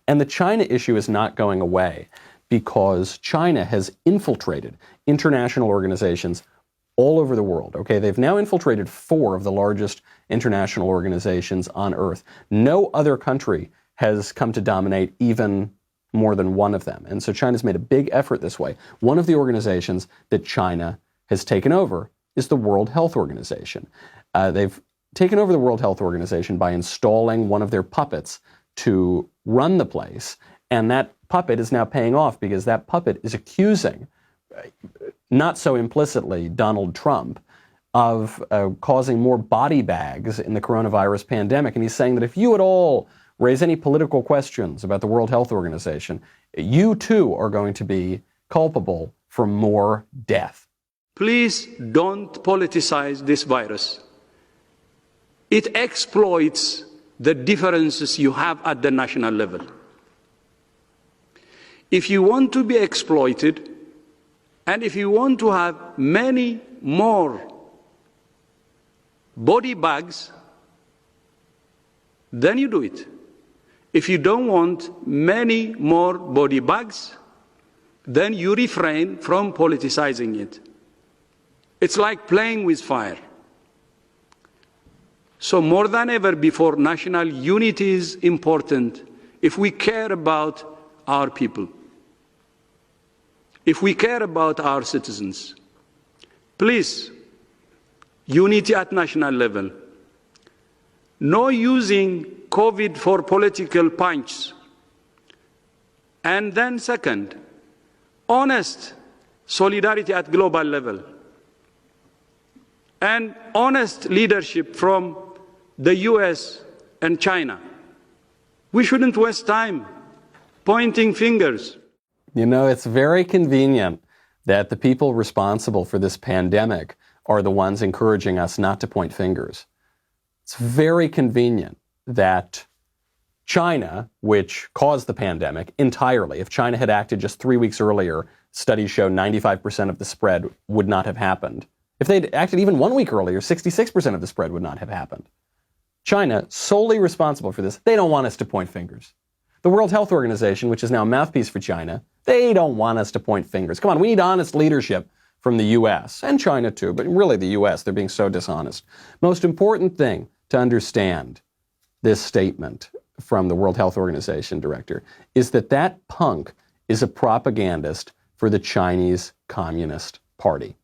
And the China issue is not going away because China has infiltrated international organizations all over the world. Okay, they've now infiltrated 4 of the largest international organizations on earth. No other country has come to dominate even more than one of them. And so China's made a big effort this way. One of the organizations that China has taken over is the World Health Organization. They've taken over the World Health Organization by installing one of their puppets to run the place. And that puppet is now paying off because that puppet is accusing, not so implicitly, Donald Trump of causing more body bags in the coronavirus pandemic. And he's saying that if you at all raise any political questions about the World Health Organization, you too are going to be culpable for more death. Please don't politicize this virus. It exploits the differences you have at the national level. If you want to be exploited, and if you want to have many more body bags, then you do it. If you don't want many more body bags, then you refrain from politicizing it. It's like playing with fire. So more than ever before, national unity is important if we care about our people, if we care about our citizens. Please, unity at national level. No using COVID for political punches. And then second, honest solidarity at global level. And honest leadership from the US and China. We shouldn't waste time pointing fingers. You know, it's very convenient that the people responsible for this pandemic are the ones encouraging us not to point fingers. It's very convenient that China, which caused the pandemic entirely, if China had acted just 3 weeks earlier, studies show 95% of the spread would not have happened. If they'd acted even 1 week earlier, 66% of the spread would not have happened. China, solely responsible for this, they don't want us to point fingers. The World Health Organization, which is now a mouthpiece for China, they don't want us to point fingers. Come on, we need honest leadership from the U.S. and China too, but really the U.S., they're being so dishonest. Most important thing to understand this statement from the World Health Organization director is that that punk is a propagandist for the Chinese Communist Party.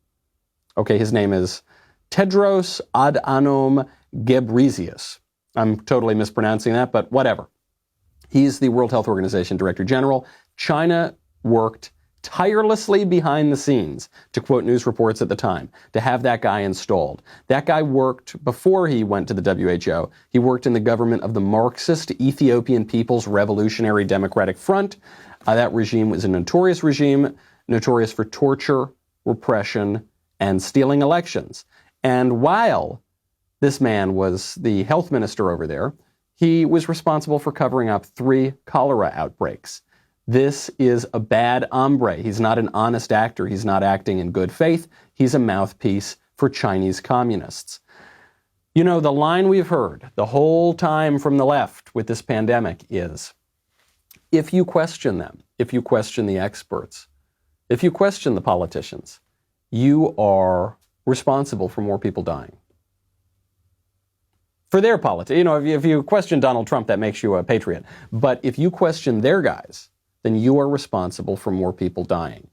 Okay, his name is Tedros Adhanom Ghebreyesus. I'm totally mispronouncing that, but whatever. He's the World Health Organization Director General. China worked tirelessly behind the scenes, to quote news reports at the time, to have that guy installed. That guy worked, before he went to the WHO, he worked in the government of the Marxist Ethiopian People's Revolutionary Democratic Front. That regime was a notorious regime, notorious for torture, repression, and stealing elections. And while this man was the health minister over there, he was responsible for covering up 3 cholera outbreaks. This is a bad hombre. He's not an honest actor. He's not acting in good faith. He's a mouthpiece for Chinese communists. You know, the line we've heard the whole time from the left with this pandemic is, if you question them, if you question the experts, if you question the politicians, you are responsible for more people dying. For their politics. You know, if you question Donald Trump, that makes you a patriot. But if you question their guys, then you are responsible for more people dying.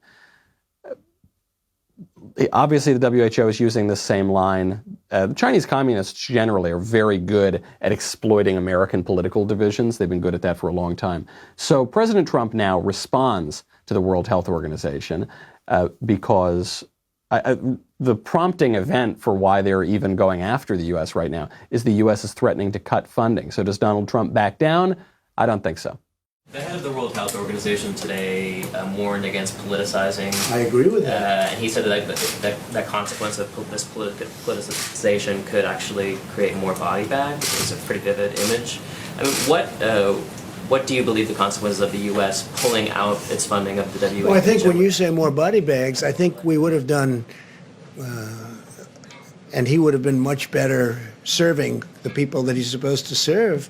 Obviously, the WHO is using the same line. The Chinese communists generally are very good at exploiting American political divisions. They've been good at that for a long time. So President Trump now responds to the World Health Organization because the prompting event for why they're even going after the U.S. right now is the U.S. is threatening to cut funding. So does Donald Trump back down? I don't think so. The head of the World Health Organization today warned against politicizing. I agree with that. And he said that consequence of this politicization could actually create more body bags. It's a pretty vivid image. I mean, what do you believe the consequences of the U.S. pulling out its funding of the WHO? Well, I think when you say more body bags, I think we would have done, and he would have been much better serving the people that he's supposed to serve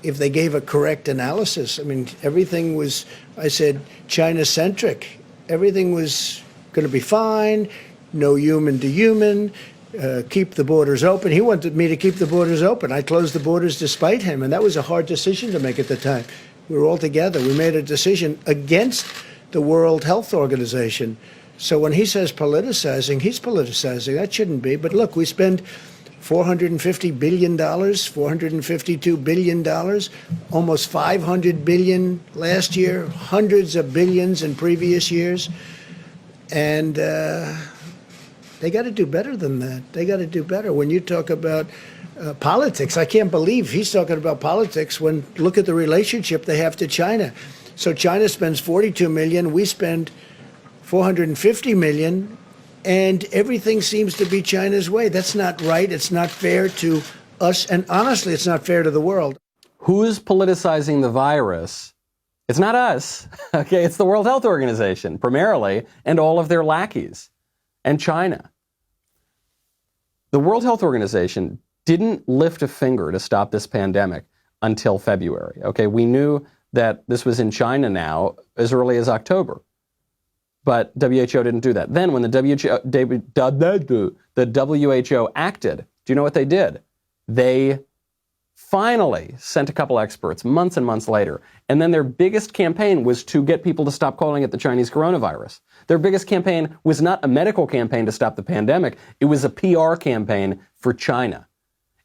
if they gave a correct analysis. I mean, everything was, I said, China-centric. Everything was going to be fine, no human to human, keep the borders open. He wanted me to keep the borders open. I closed the borders despite him, and that was a hard decision to make at the time. We were all together. We made a decision against the World Health Organization. So when he says politicizing, he's politicizing. That shouldn't be. But look, we spend $450 billion, $452 billion, almost $500 billion last year, hundreds of billions in previous years. And they got to do better than that. They got to do better. When you talk about politics, I can't believe he's talking about politics when look at the relationship they have to China. So China spends $42 million, we spend $450 million, and everything seems to be China's way. That's not right. It's not fair to us, and honestly, it's not fair to the world. Who's politicizing the virus? It's not us, okay? It's the World Health Organization, primarily, and all of their lackeys, and China. The World Health Organization didn't lift a finger to stop this pandemic until February, okay? We knew that this was in China now as early as October, but WHO didn't do that. Then when the WHO acted, do you know what they did? They finally sent a couple experts months and months later. And then their biggest campaign was to get people to stop calling it the Chinese coronavirus. Their biggest campaign was not a medical campaign to stop the pandemic. It was a PR campaign for China.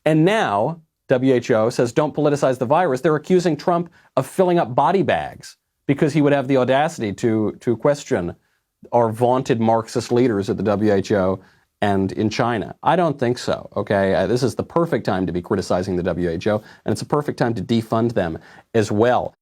And now WHO says don't politicize the virus. They're accusing Trump of filling up body bags because he would have the audacity to question our vaunted Marxist leaders at the WHO and in China. I don't think so, okay? This is the perfect time to be criticizing the WHO, and it's a perfect time to defund them as well.